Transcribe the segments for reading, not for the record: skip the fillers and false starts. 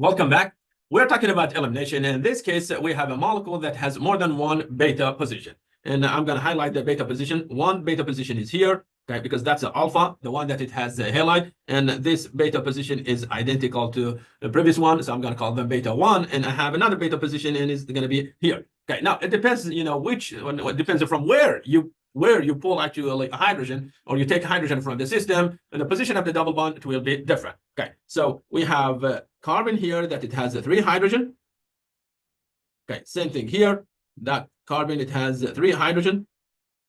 Welcome back. We're talking about elimination. In this case, we have a molecule that has more than one beta position. And I'm going to highlight the beta position. One beta position is here, okay, because that's the alpha, the one that it has the halide. And this beta position is identical to the previous one. So I'm going to call them beta 1. And I have another beta position, and it's going to be here. Okay, now it depends, it depends from where you pull actually a hydrogen, or you take hydrogen from the system, and the position of the double bond, it will be different. Okay, so we have carbon here that it has 3 hydrogen. Okay, same thing here. That carbon, it has 3 hydrogen.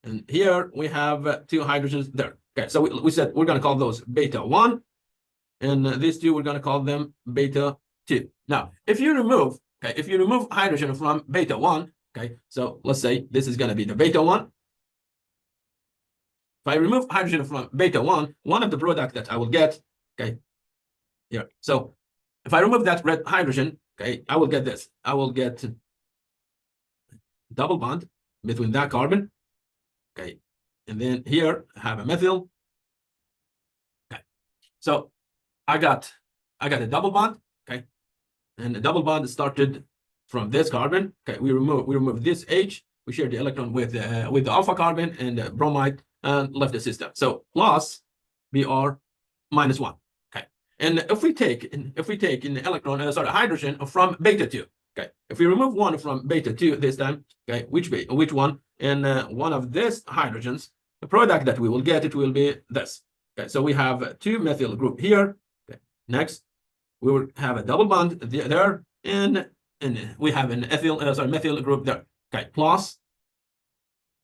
And here we have 2 hydrogens there. Okay, so we said we're going to call those beta 1. And these two, we're going to call them beta 2. Now, if you remove hydrogen from beta 1, okay, so let's say this is going to be the beta 1. If I remove hydrogen from beta 1, one of the product that I will get, okay, here. So if I remove that red hydrogen, okay, I will get this. I will get double bond between that carbon, okay, and then here I have a methyl. Okay, so I got a double bond, okay, and the double bond started from this carbon. Okay, we remove this H. We share the electron with the alpha carbon and the bromide, and left the system. So plus Br minus 1. Okay, and if we take an electron, hydrogen from beta 2. Okay, if we remove one from beta 2 this time, okay, which one? And one of these hydrogens, the product that we will get, it will be this. Okay, so we have 2 methyl group here. Okay, next we will have a double bond there, and we have an methyl group there. Okay, plus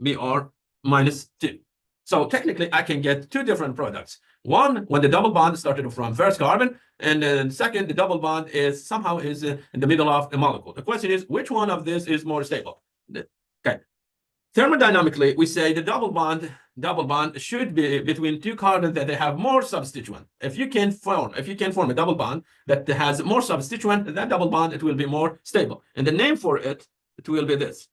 Br minus 2. So technically, I can get 2 different products. One, when the double bond started from first carbon, and then second, the double bond is somehow in the middle of the molecule. The question is, which one of this is more stable? Okay. Thermodynamically, we say the double bond should be between 2 carbons that they have more substituent. If you can form a double bond that has more substituent, that double bond, it will be more stable. And the name for it will be this.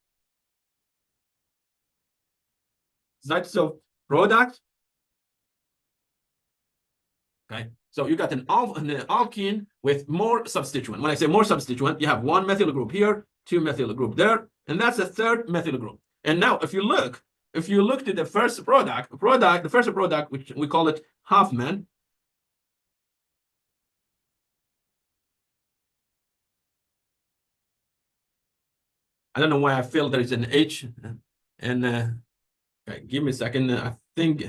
So product. Okay, so you got an alkene with more substituent. When I say more substituent, you have 1 methyl group here, 2 methyl group there, and that's a 3rd methyl group. And now if you look to the first product, the first product, which we call it Hoffman. I don't know why I feel there is an H, and okay, give me a second. I think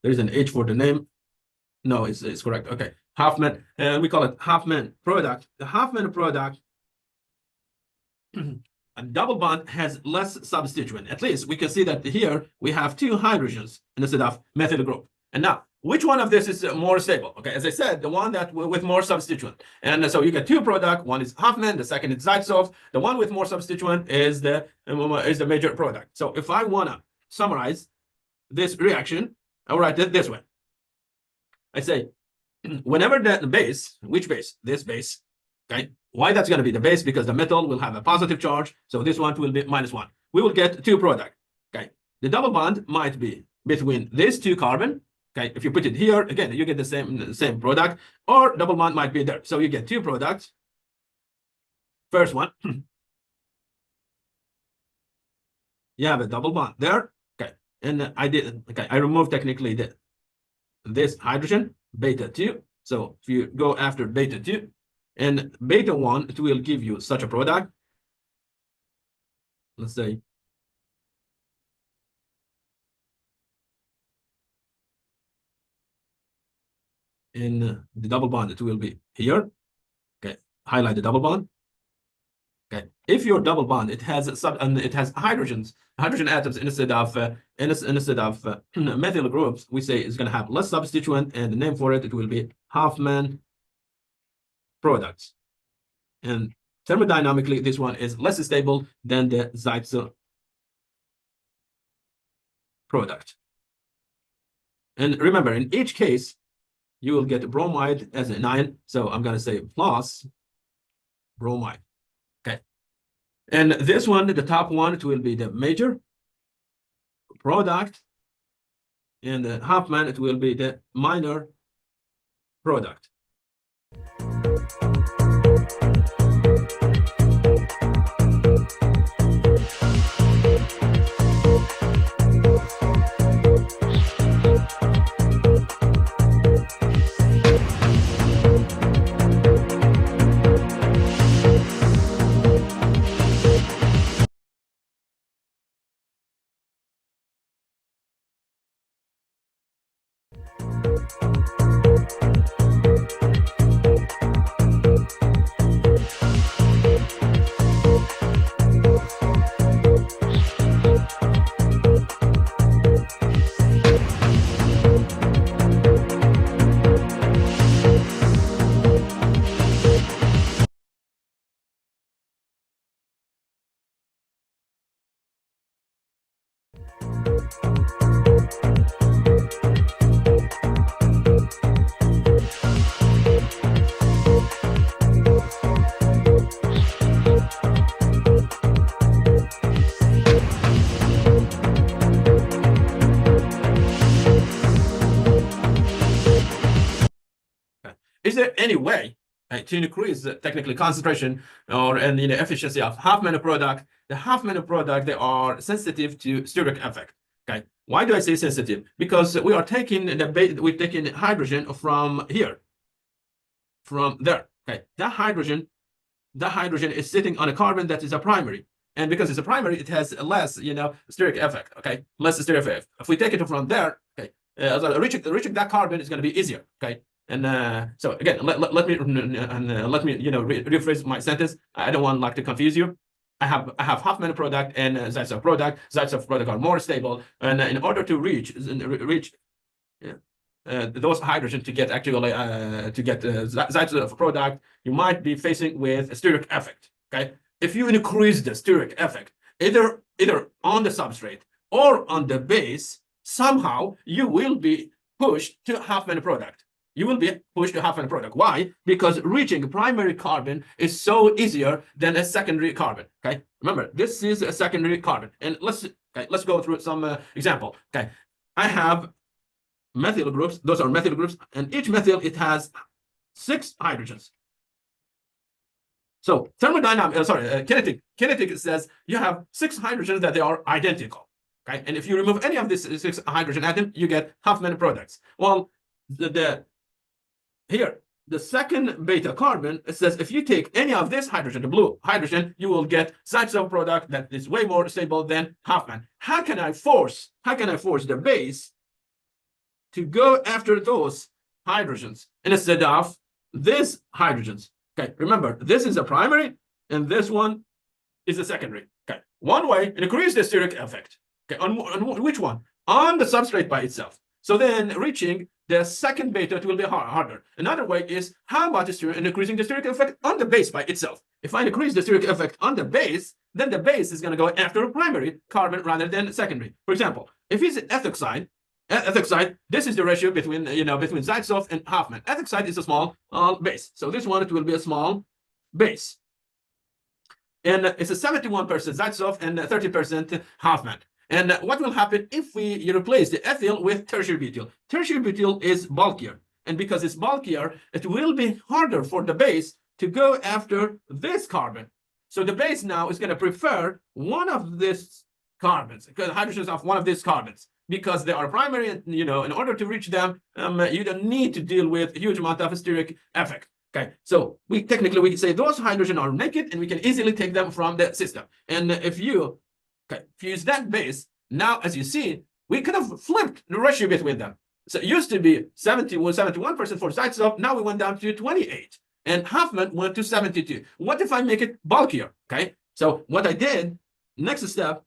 there's an H for the name. No, it's correct. Okay, Hoffman, and we call it Hoffman product. The Hoffman product, a double bond has less substituent. At least we can see that here we have 2 hydrogens instead of methyl group. And now, which one of this is more stable? Okay, as I said, the one that with more substituent. And so you get 2 product. One is Hoffman, the second is Zaitsov. The one with more substituent is the major product. So if I wanna summarize this reaction, I'll write it this way. I say, whenever the base, which base? This base, okay? Why that's going to be the base? Because the metal will have a positive charge, so this one will be minus 1. We will get 2 product, okay? The double bond might be between these 2 carbon, okay? If you put it here, again, you get the same product, or double bond might be there. So you get 2 products. First one, you have a double bond there, okay? And I removed technically this hydrogen, beta 2. So if you go after beta 2 and beta 1, it will give you such a product. Let's say in the double bond, it will be here. Okay, highlight the double bond. Okay, if your double bond, it has hydrogen atoms instead of methyl groups, we say it's going to have less substituent, and the name for it will be Hoffman products. And thermodynamically, this one is less stable than the Zaitsov product. And remember, in each case, you will get bromide as an ion. So I'm going to say plus bromide. Okay. And this one, the top one, it will be the major product. And the Hoffman, it will be the minor product. Is there any way to increase the technically concentration or and efficiency of half-man product? The half-man product, they are sensitive to steric effect. Okay, why do I say sensitive? Because we are taking we're taking hydrogen from here, from there. Okay, that hydrogen is sitting on a carbon that is a primary. And because it's a primary, it has less, steric effect. Okay, less steric effect. If we take it from there, okay, reaching that carbon is going to be easier. Okay, and so again, let me rephrase my sentence. I don't want to confuse you. I have half-man product and Zaitsev product. Zaitsev product are more stable, and in order to reach those hydrogen to get actually Zaitsev product, you might be facing with a steric effect. Okay, if you increase the steric effect either on the substrate or on the base, somehow you will be pushed to half-man product. You will be pushed to half-man product. Why? Because reaching primary carbon is so easier than a secondary carbon. Okay, remember this is a secondary carbon, and let's go through some example. Okay, I have methyl groups. Those are methyl groups, and each methyl it has 6 hydrogens. So kinetic says you have 6 hydrogens that they are identical. Okay, and if you remove any of these 6 hydrogen atoms, you get half-man products. Well, here, the second beta carbon, it says if you take any of this hydrogen, the blue hydrogen, you will get Zaitsev product that is way more stable than half-man. How can I force the base to go after those hydrogens instead of these hydrogens? Okay, remember, this is a primary and this one is a secondary. Okay, one way, increase the steric effect. Okay, on which one? On the substrate by itself. So then reaching the second beta, it will be harder. Another way is how about increasing the steric effect on the base by itself. If I increase the steric effect on the base, then the base is going to go after a primary carbon rather than secondary. For example, if it's ethoxide, this is the ratio between between Zaitsev and half-man. Ethoxide is a small base, so this one it will be a small base, and it's a 71% Zaitsev and 30% half-man. And what will happen if we replace the ethyl with tertiary butyl? Tertiary butyl is bulkier, and because it's bulkier, it will be harder for the base to go after this carbon. So the base now is going to prefer one of these carbons, because hydrogens of one of these carbons, because they are primary, and in order to reach them, you don't need to deal with a huge amount of steric effect. Okay, so we technically say those hydrogen are naked, and we can easily take them from the system. And if you use that base, now as you see, we kind of flipped the ratio between them. So it used to be 71% for Zaitsev, now we went down to 28, and half-man went to 72. What if I make it bulkier? Okay, so what I did, next step,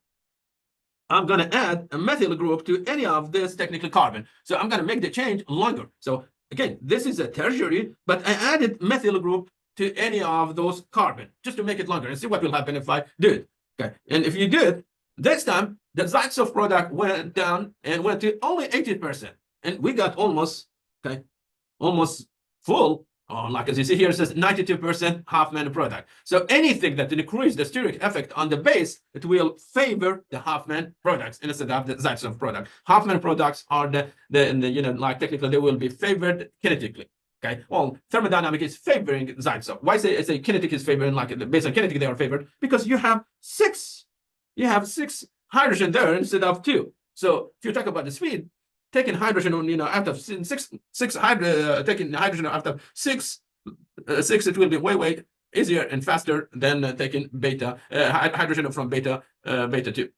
I'm going to add a methyl group to any of this technical carbon. So I'm going to make the change longer. So again, this is a tertiary, but I added methyl group to any of those carbon just to make it longer and see what will happen if I do it. Okay, and if you do it, this time the Zaitsev product went down and went to only 80%, and we got almost full. Like as you see here, it says 92% half-man product. So anything that increases the steric effect on the base, it will favor the half-man products instead of the Zaitsev product. Half-man products are technically they will be favored kinetically. Okay, well, thermodynamic is favoring Zaitsev. Why say kinetic is favoring, like based on kinetic they are favored? Because you have six hydrogen there instead of two. So if you talk about the speed, taking hydrogen on after taking hydrogen after six, it will be way easier and faster than taking beta hydrogen from beta 2.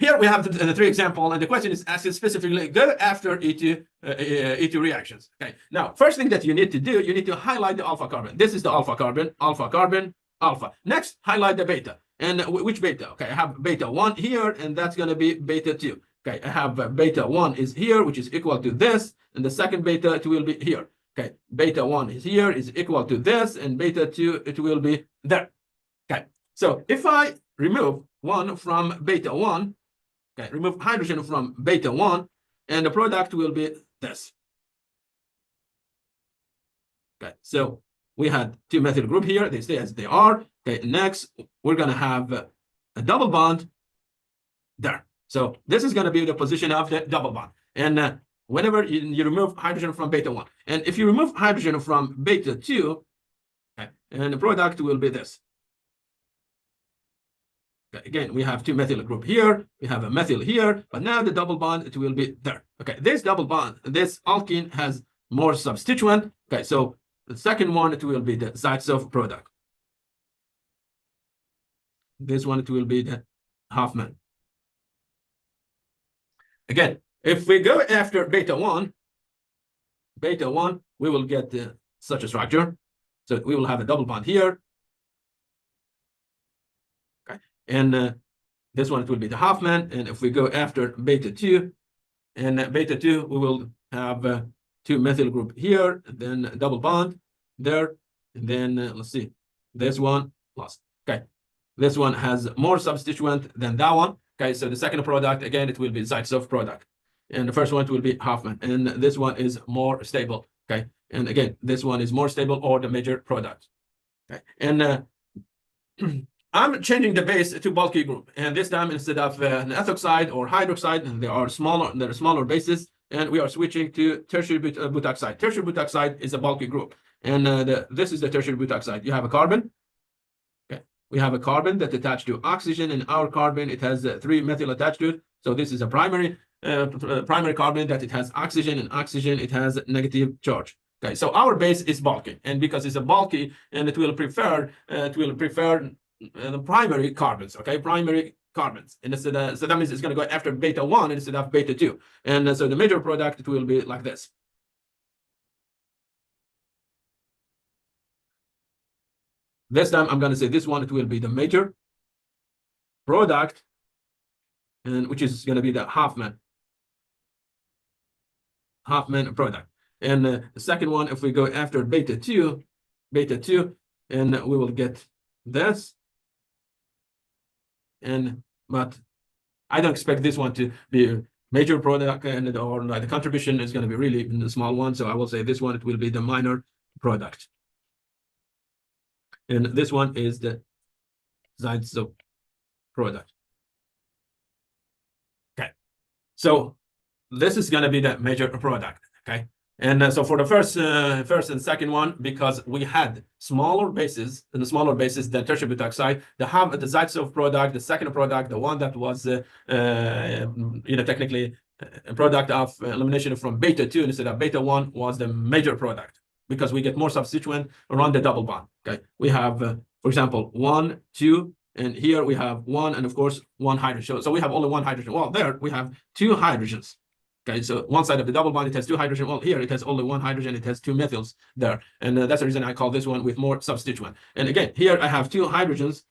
Here we have the three example, and the question is asked specifically go after E2 reactions. Okay. Now, first thing that you need to do, you need to highlight the alpha carbon. This is the alpha carbon, alpha. Next, highlight the beta. And which beta? Okay, I have beta 1 here, and that's going to be beta 2. Okay, I have beta 1 is here, which is equal to this, and the second beta it will be here. Okay, beta 1 is here, is equal to this, and beta 2 it will be there. Okay, so if I remove 1 from beta 1, okay, remove hydrogen from beta 1, and the product will be this. Okay, so we had two methyl group here, they stay as they are. Okay, next we're going to have a double bond there. So this is going to be the position of the double bond. And whenever you remove hydrogen from beta 1, and if you remove hydrogen from beta 2, okay, and the product will be this. Okay, again, we have two methyl group here, we have a methyl here, but now the double bond, it will be there. Okay, this double bond, this alkene has more substituent. Okay, so the second one, it will be the Zaitsev product. This one, it will be the Hoffman. Again, if we go after beta 1, we will get such a structure. So we will have a double bond here. And this one, it will be the Hoffman. And if we go after beta 2, and beta 2, we will have two methyl group here, then double bond there. And then let's see, this one lost. Okay, this one has more substituent than that one. Okay, so the second product, again, it will be Zaitsev product. And the first one will be Hoffman. And this one is more stable. Okay, and again, this one is more stable, or the major product. Okay, and I'm changing the base to bulky group, and this time instead of an ethoxide or hydroxide, and there are smaller bases, and we are switching to tertiary butoxide. Tertiary butoxide is a bulky group, and this is the tertiary butoxide. You have a carbon. Okay, we have a carbon that attached to oxygen, and our carbon, it has 3 methyl attached to it. So this is a primary carbon that it has oxygen, and oxygen it has negative charge. Okay, so our base is bulky, and because it's a bulky, and it will prefer the primary carbons, okay, primary carbons, and so that means it's going to go after beta 1 instead of beta 2, and so the major product, it will be like this. This time I'm going to say this one, it will be the major product, and which is going to be the Hoffman product. And the second one, if we go after beta 2, and we will get this. But I don't expect this one to be a major product, or like the contribution is going to be really in a small one. So I will say this one, it will be the minor product. And this one is the Zaitsev product. Okay, so this is going to be the major product. Okay, and so for the first and second one, because we had smaller bases, and the smaller bases than tertiary butoxide, the Zaitsev product, the second product, the one that was technically a product of elimination from beta 2 instead of beta 1, was the major product, because we get more substituent around the double bond. Okay, we have for example 1, 2, and here we have 1, and of course 1 hydrogen. So we have only 1 hydrogen. Well, there we have 2 hydrogens. Okay, so one side of the double bond, it has 2 hydrogen. Well, here it has only 1 hydrogen. It has 2 methyls there, and that's the reason I call this one with more substituent. And again, here I have 2 hydrogens.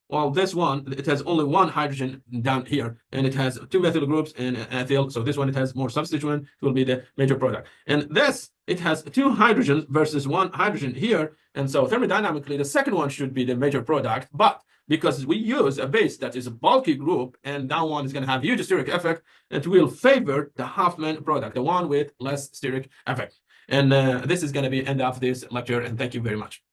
Well, this one, it has only 1 hydrogen down here, and it has 2 methyl groups and ethyl. So this one, it has more substituent. It will be the major product. And this, it has 2 hydrogens versus 1 hydrogen here. And so thermodynamically, the second one should be the major product. But because we use a base that is a bulky group, and that one is going to have huge steric effect. It will favor the Huffman product, the one with less steric effect. And this is going to be end of this lecture, and thank you very much.